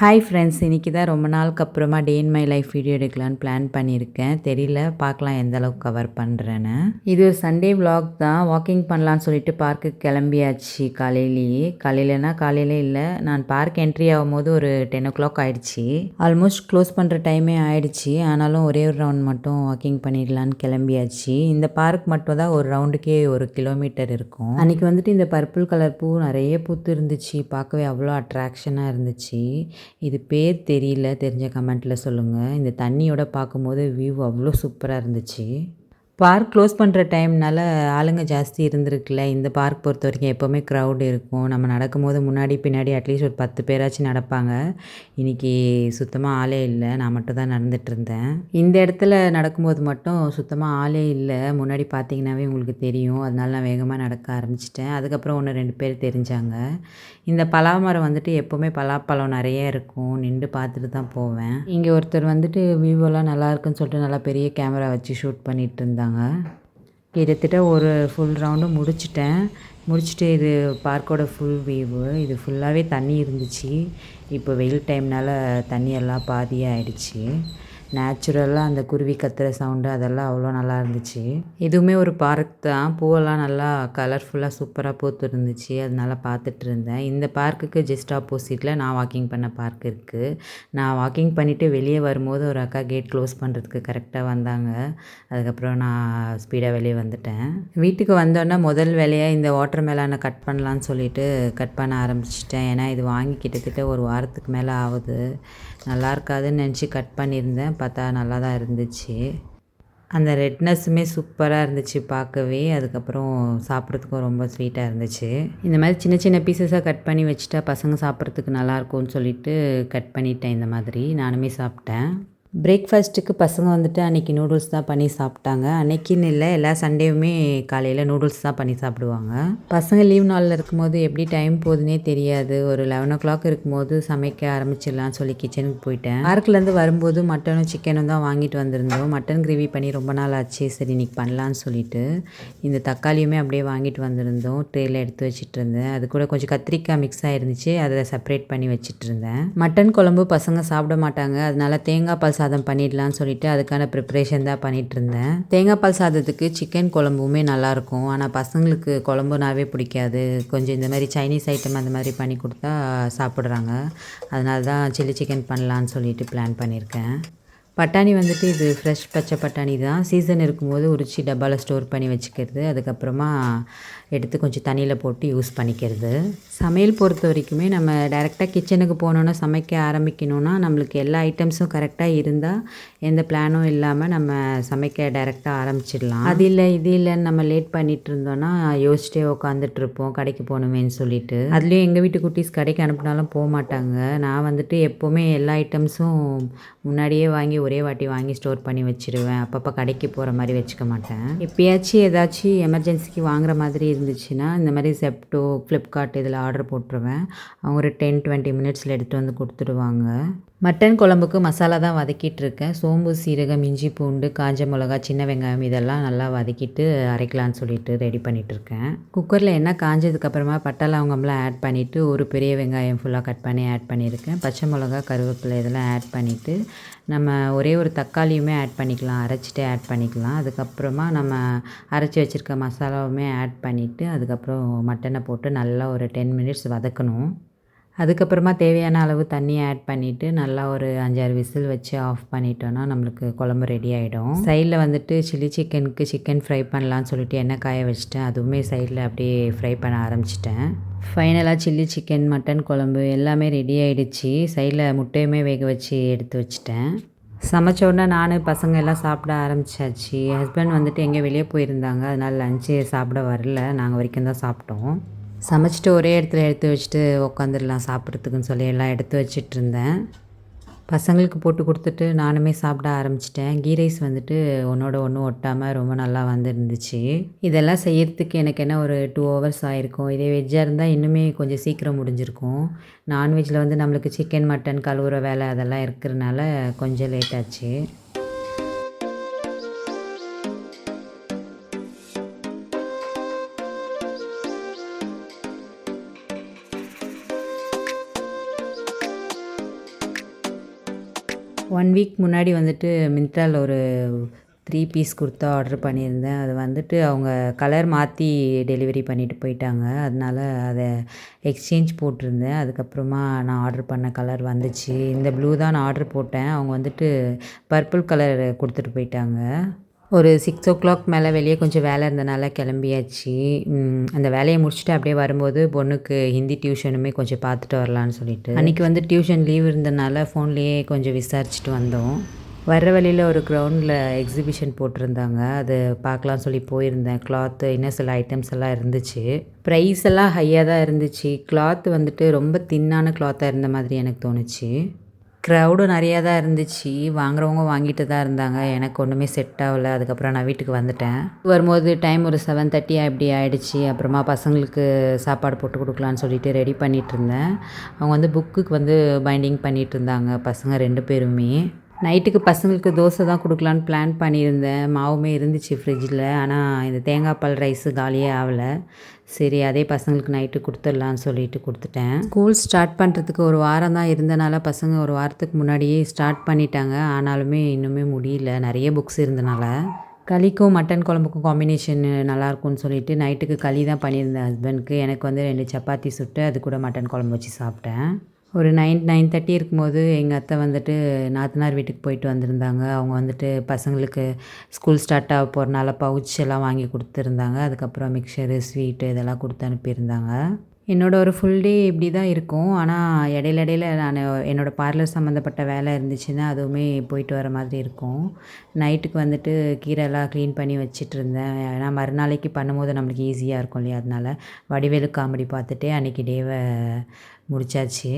Hi friends, இன்றைக்கி தான் ரொம்ப நாளுக்கு அப்புறமா டே இன் மை லைஃப் வீடியோ எடுக்கலான்னு பிளான் பண்ணியிருக்கேன். தெரியல, பார்க்கலாம் எந்த அளவுக்கு கவர் பண்ணுறேன்னு. இது ஒரு சண்டே விலாக் தான். வாக்கிங் பண்ணலான்னு சொல்லிட்டு பார்க்குக்கு கிளம்பியாச்சு காலையிலேயே. காலையில் இல்லை, நான் பார்க் என்ட்ரி ஆகும்போது ஒரு 10 o'clock ஆகிடுச்சி. ஆல்மோஸ்ட் க்ளோஸ் பண்ணுற டைமே ஆகிடுச்சி. ஆனாலும் ஒரே ஒரு ரவுண்ட் மட்டும் வாக்கிங் பண்ணிடலான்னு கிளம்பியாச்சு. இந்த பார்க் மட்டும் தான் ஒரு ரவுண்டுக்கே 1 கிலோமீட்டர் இருக்கும். அன்றைக்கி வந்துட்டு இந்த பர்பிள் கலர் பூ நிறைய பூத்து இருந்துச்சு. பார்க்கவே அவ்வளோ அட்ராக்ஷனாக இருந்துச்சு. இது பேர் தெரியல, தெரிஞ்ச கமெண்ட்டில் சொல்லுங்கள். இந்த தண்ணியோட பார்க்கும்போது வியூ அவ்வளோ சூப்பராக இருந்துச்சு. பார்க் க்ளோஸ் பண்ணுற டைம்னால ஆளுங்க ஜாஸ்தி இருந்திருக்குல்ல. இந்த பார்க் பொறுத்த வரைக்கும் எப்போவுமே க்ரௌட் இருக்கும். நம்ம நடக்கும்போது முன்னாடி பின்னாடி அட்லீஸ்ட் ஒரு 10 பேராச்சும் நடப்பாங்க. இன்றைக்கி சுத்தமாக ஆளே இல்லை. நான் மட்டும் தான் நடந்துகிட்ருந்தேன். இந்த இடத்துல நடக்கும்போது மட்டும் சுத்தமாக ஆளே இல்லை. முன்னாடி பார்த்தீங்கன்னாவே உங்களுக்கு தெரியும். அதனால நான் வேகமாக நடக்க ஆரம்பிச்சிட்டேன். அதுக்கப்புறம் 1-2 பேர் தெரிஞ்சாங்க. இந்த பலாமரம் வந்துட்டு எப்போவுமே பலாப்பழம் நிறைய இருக்கும். நின்று பார்த்துட்டு தான் போவேன். இங்கே ஒருத்தர் வந்துட்டு வியூவெல்லாம் நல்லா இருக்குன்னு சொல்லிட்டு நல்லா பெரிய கேமரா வச்சு ஷூட் பண்ணிகிட்டு இருந்தாங்க. கிட்டத்தட்ட ஒரு ஃபுல் ரவுண்டு முடிச்சுட்டு இது பார்க்கோட ஃபுல் வியூவு. இது ஃபுல்லாகவே தண்ணி இருந்துச்சு. இப்போ வெயில் டைம்னால தண்ணியெல்லாம் பாதியாக ஆயிடுச்சு. நேச்சுரலாக அந்த குருவி கத்துற சவுண்டு அதெல்லாம் அவ்வளோ நல்லா இருந்துச்சு. இதுவுமே ஒரு பார்க் தான். பூவெல்லாம் நல்லா கலர்ஃபுல்லாக சூப்பராக பூத்து இருந்துச்சு. அதனால பார்த்துட்டு இருந்தேன். இந்த பார்க்குக்கு ஜஸ்ட் ஆப்போசிட்டில் நான் வாக்கிங் பண்ண பார்க் இருக்குது. நான் வாக்கிங் பண்ணிவிட்டு வெளியே வரும்போது ஒரு அக்கா கேட் க்ளோஸ் பண்ணுறதுக்கு கரெக்டாக வந்தாங்க. அதுக்கப்புறம் நான் ஸ்பீடாக வெளியே வந்துட்டேன். வீட்டுக்கு வந்தோடனே முதல் வேலையாக இந்த வாட்டர் மெலானை கட் பண்ணலான்னு சொல்லிட்டு கட் பண்ண ஆரம்பிச்சிட்டேன். ஏன்னா இது வாங்கி கிட்டத்தட்ட ஒரு வாரத்துக்கு மேலே ஆகுது. நல்லா இருக்காதுன்னு நினச்சி கட் பண்ணியிருந்தேன். பார்த்தா நல்லா தான் இருந்துச்சு. அந்த ரெட்னஸுமே சூப்பராக இருந்துச்சு பார்க்கவே. அதுக்கப்புறம் சாப்பிட்றதுக்கும் ரொம்ப ஸ்வீட்டாக இருந்துச்சு. இந்த மாதிரி சின்ன சின்ன பீசஸாக கட் பண்ணி வச்சுட்டா பசங்க சாப்பிட்றதுக்கு நல்லாயிருக்கும்னு சொல்லிட்டு கட் பண்ணிட்டேன். இந்த மாதிரி நானுமே சாப்பிட்டேன். பிரேக்ஃபாஸ்ட்டுக்கு பசங்க வந்துட்டு அன்றைக்கி நூடுல்ஸ் தான் பண்ணி சாப்பிட்டாங்க. அன்றைக்கின்னு இல்லை, எல்லா சண்டேவுமே காலையில் நூடுல்ஸ் தான் பண்ணி சாப்பிடுவாங்க. பசங்க லீவ் நாளில் இருக்கும்போது எப்படி டைம் போகுதுன்னே தெரியாது. ஒரு 11 o'clock இருக்கும்போது சமைக்க ஆரம்பிச்சிடலான்னு சொல்லி கிச்சனுக்கு போயிட்டேன். பார்க்லேருந்து வரும்போது மட்டனும் சிக்கனும் தான் வாங்கிட்டு வந்திருந்தோம். மட்டன் கிரேவி பண்ணி ரொம்ப நாள் ஆச்சு. சரி இன்றைக்கி பண்ணலான்னு சொல்லிட்டு இந்த தக்காளியுமே அப்படியே வாங்கிட்டு வந்திருந்தோம். ட்ரேயில் எடுத்து வச்சுட்டு இருந்தேன். அது கூட கொஞ்சம் கத்திரிக்காய் மிக்ஸ் ஆகிருந்துச்சு. அதை செப்பரேட் பண்ணி வச்சுட்டு இருந்தேன். மட்டன் குழம்பு பசங்க சாப்பிட மாட்டாங்க. அதனால தேங்காய் பால் சாதம் பண்ணிடலான்னு சொல்லிட்டு அதுக்கான ப்ரிப்ரேஷன் தான் பண்ணிகிட்டு இருந்தேன். தேங்காய் பால் சாதத்துக்கு சிக்கன் குழம்புமே நல்லாயிருக்கும். ஆனால் பசங்களுக்கு குழம்புனாவே பிடிக்காது. கொஞ்சம் இந்த மாதிரி சைனீஸ் ஐட்டம் அந்த மாதிரி பண்ணி கொடுத்தா சாப்பிட்றாங்க. அதனால தான் சில்லி சிக்கன் பண்ணலான்னு சொல்லிட்டு பிளான் பண்ணியிருக்கேன். பட்டாணி வந்துட்டு இது ஃப்ரெஷ் பச்சை பட்டாணி தான். சீசன் இருக்கும்போது உரிச்சி டப்பாவில் ஸ்டோர் பண்ணி வச்சுக்கிறது. அதுக்கப்புறமா எடுத்து கொஞ்சம் தண்ணியில் போட்டு யூஸ் பண்ணிக்கிறது. சமையல் பொறுத்த வரைக்குமே நம்ம டைரெக்டாக கிச்சனுக்கு போனோன்னா சமைக்க ஆரம்பிக்கணுன்னா நம்மளுக்கு எல்லா ஐட்டம்ஸும் கரெக்டாக இருந்தால் எந்த பிளானும் இல்லாமல் நம்ம சமைக்க டைரெக்டாக ஆரம்பிச்சிடலாம். அது இல்லை இது இல்லைன்னு நம்ம லேட் பண்ணிகிட்டு இருந்தோன்னா யோசிச்சிட்டே உட்காந்துட்ருப்போம் கடைக்கு போகணுமேன்னு சொல்லிட்டு. அதுலேயும் எங்கள் வீட்டு குட்டீஸ் கடைக்கு அனுப்பினாலும் போக மாட்டாங்க. நான் வந்துட்டு எப்போவுமே எல்லா ஐட்டம்ஸும் முன்னாடியே வாங்கி ஒரே வாட்டி வாங்கி ஸ்டோர் பண்ணி வச்சுருவேன். அப்பப்போ கடைக்கு போகிற மாதிரி வச்சுக்க மாட்டேன். எப்பயாச்சும் ஏதாச்சும் எமர்ஜென்சிக்கு வாங்குற மாதிரி இருந்துச்சுன்னா இந்த மாதிரி செப்டோ, ஃப்ளிப்கார்ட் இதில் ஆர்டர் போட்டுருவேன். அவங்க ஒரு 10-20 மினிட்ஸில் எடுத்து வந்து கொடுத்துடுவாங்க. மட்டன் குழம்புக்கு மசாலா தான் வதக்கிட்டு இருக்கேன். சோம்பு, சீரகம், இஞ்சி, பூண்டு, காஞ்ச மிளகா, சின்ன வெங்காயம் இதெல்லாம் நல்லா வதக்கிட்டு அரைக்கலான்னு சொல்லிட்டு ரெடி பண்ணிகிட்டு இருக்கேன். குக்கரில் எண்ணெய் காஞ்சதுக்கப்புறமா பட்டை லவங்கம்லாம் ஆட் பண்ணிவிட்டு ஒரு பெரிய வெங்காயம் ஃபுல்லாக கட் பண்ணி ஆட் பண்ணியிருக்கேன். பச்சை மிளகா, கருவேப்பிலை இதெல்லாம் ஆட் பண்ணிவிட்டு நம்ம ஒரே ஒரு தக்காளியுமே ஆட் பண்ணிக்கலாம். அரைச்சிட்டு ஆட் பண்ணிக்கலாம். அதுக்கப்புறமா நம்ம அரைச்சி வச்சுருக்க மசாலாவுமே ஆட் பண்ணிவிட்டு அதுக்கப்புறம் மட்டனை போட்டு நல்லா ஒரு 10 மினிட்ஸ் வதக்கணும். அதுக்கப்புறமா தேவையான அளவு தண்ணி ஆட் பண்ணிவிட்டு நல்லா ஒரு 5-6 விசில் வச்சு ஆஃப் பண்ணிட்டோன்னா நம்மளுக்கு குழம்பு ரெடி ஆகிடும். சைடில் வந்துட்டு சில்லி சிக்கனுக்கு சிக்கன் ஃப்ரை பண்ணலான்னு சொல்லிட்டு எண்ணெய் காய வச்சுட்டேன். அதுவுமே சைடில் அப்படியே ஃப்ரை பண்ண ஆரம்பிச்சிட்டேன். ஃபைனலாக சில்லி சிக்கன், மட்டன் குழம்பு எல்லாமே ரெடி ஆகிடுச்சு. சைடில் முட்டையுமே வேக வச்சு எடுத்து வச்சுட்டேன். சமைச்ச உடனே நான் பசங்க எல்லாம் சாப்பிட ஆரம்பித்தாச்சு. ஹஸ்பண்ட் வந்துட்டு எங்கேயோ வெளியே போயிருந்தாங்க. அதனால் லஞ்சு சாப்பிட வரல. நாங்கள் வரைக்கும் தான் சாப்பிட்டோம். சமைச்சிட்டு ஒரே இடத்துல எடுத்து வச்சுட்டு உட்காந்துடலாம் சாப்பிட்றதுக்குன்னு சொல்லி எல்லாம் எடுத்து வச்சிட்டு இருந்தேன். பசங்களுக்கு போட்டு கொடுத்துட்டு நானுமே சாப்பிட ஆரம்பிச்சிட்டேன். கீ ரைஸ் வந்துட்டு ஒன்றோட ஒன்று ஒட்டாமல் ரொம்ப நல்லா வந்துருந்துச்சு. இதெல்லாம் செய்யறதுக்கு எனக்கு என்ன ஒரு 2 hours ஆகிருக்கும். இதே வெஜ்ஜாக இருந்தால் இன்னுமே கொஞ்சம் சீக்கிரம் முடிஞ்சிருக்கும். நான்வெஜ்ஜில் வந்து நம்மளுக்கு சிக்கன், மட்டன் கழுவுற வேலை அதெல்லாம் இருக்கிறனால கொஞ்சம் லேட் ஆச்சு. 1 வீக் முன்னாடி வந்துட்டு மிந்த்ராவில் ஒரு 3 பீஸ் குர்த்தா ஆர்டர் பண்ணியிருந்தேன். அது வந்துட்டு அவங்க கலர் மாற்றி டெலிவரி பண்ணிட்டு போயிட்டாங்க. அதனால அதை எக்ஸ்சேஞ்ச் போட்டிருந்தேன். அதுக்கப்புறமா நான் ஆர்டர் பண்ண கலர் வந்துச்சு. இந்த ப்ளூ தான் நான் ஆர்டர் போட்டேன். அவங்க வந்துட்டு பர்பிள் கலர் கொடுத்துட்டு போயிட்டாங்க. ஒரு 6:00 மேலே வெளியே கொஞ்சம் வேலை இருந்தனால கிளம்பியாச்சு. அந்த வேலையை முடிச்சுட்டு அப்படியே வரும்போது பொண்ணுக்கு ஹிந்தி டியூஷனுமே கொஞ்சம் பார்த்துட்டு வரலான்னு சொல்லிட்டு, அன்றைக்கி வந்து டியூஷன் லீவ் இருந்தனால ஃபோன்லேயே கொஞ்சம் விசாரிச்சுட்டு வந்தோம். வர்ற வழியில் ஒரு கிரவுண்டில் எக்ஸிபிஷன் போட்டிருந்தாங்க. அது பார்க்கலான்னு சொல்லி போயிருந்தேன். கிளாத்து இன்னும் சில ஐட்டம்ஸ் எல்லாம் இருந்துச்சு. ப்ரைஸ் எல்லாம் ஹையாக தான் இருந்துச்சு. கிளாத் வந்துட்டு ரொம்ப தின்னான கிளாத்தாக இருந்த மாதிரி எனக்கு தோணுச்சு. க்ரௌடும் நிறையா தான் இருந்துச்சு. வாங்குறவங்க வாங்கிட்டு தான் இருந்தாங்க. எனக்கு ஒன்றுமே செட் ஆகல. அதுக்கப்புறம் நான் வீட்டுக்கு வந்துட்டேன். வரும்போது டைம் ஒரு 7:30 அப்படி ஆகிடுச்சி. அப்புறமா பசங்களுக்கு சாப்பாடு போட்டு கொடுக்கலான்னு சொல்லிட்டு ரெடி பண்ணிகிட்ருந்தேன். அவங்க வந்து புக்குக்கு வந்து பைண்டிங் பண்ணிகிட்டு இருந்தாங்க பசங்க 2 பேருமே. நைட்டுக்கு பசங்களுக்கு தோசை தான் கொடுக்கலான்னு பிளான் பண்ணியிருந்தேன். மாவுமே இருந்துச்சு ஃப்ரிட்ஜில். ஆனால் இந்த தேங்காய் பால் ரைஸு காலியே ஆகலை. சரி அதே பசங்களுக்கு நைட்டு கொடுத்துடலான்னு சொல்லிட்டு கொடுத்துட்டேன். ஸ்கூல் ஸ்டார்ட் பண்ணுறதுக்கு ஒரு வாரம் தான் இருந்தனால பசங்க ஒரு வாரத்துக்கு முன்னாடியே ஸ்டார்ட் பண்ணிட்டாங்க. ஆனாலுமே இன்னுமே முடியல, நிறைய புக்ஸ் இருந்தனால. களிக்கும் மட்டன் குழம்புக்கும் காம்பினேஷன் நல்லாயிருக்கும்னு சொல்லிட்டு நைட்டுக்கு களி தான் பண்ணியிருந்தேன் ஹஸ்பண்ட்க்கு. எனக்கு வந்து 2 சப்பாத்தி சுட்டு அது கூட மட்டன் குழம்பு வச்சு சாப்பிட்டேன். ஒரு 9:30 இருக்கும்போது எங்கள் அத்தை வந்துட்டு நாத்தனார் வீட்டுக்கு போயிட்டு வந்திருந்தாங்க. அவங்க வந்துட்டு பசங்களுக்கு ஸ்கூல் ஸ்டார்ட் ஆக போகிறனால பவுச் எல்லாம் வாங்கி கொடுத்துருந்தாங்க. அதுக்கப்புறம் மிக்சரு, ஸ்வீட்டு இதெல்லாம் கொடுத்து அனுப்பியிருந்தாங்க. என்னோடய ஒரு ஃபுல் டே இப்படி தான் இருக்கும். ஆனால் இடையில நான் என்னோடய பார்லர் சம்மந்தப்பட்ட வேலை இருந்துச்சுன்னா அதுவுமே போயிட்டு வர மாதிரி இருக்கும். நைட்டுக்கு வந்துட்டு கீரைலாம் க்ளீன் பண்ணி வச்சிட்ருந்தேன். ஏன்னா மறுநாளைக்கு பண்ணும்போது நம்மளுக்கு ஈஸியாக இருக்கும் இல்லையா? அதனால வடிவேலு காமெடி பார்த்துட்டே அன்றைக்கி டேவை முடிச்சாச்சு.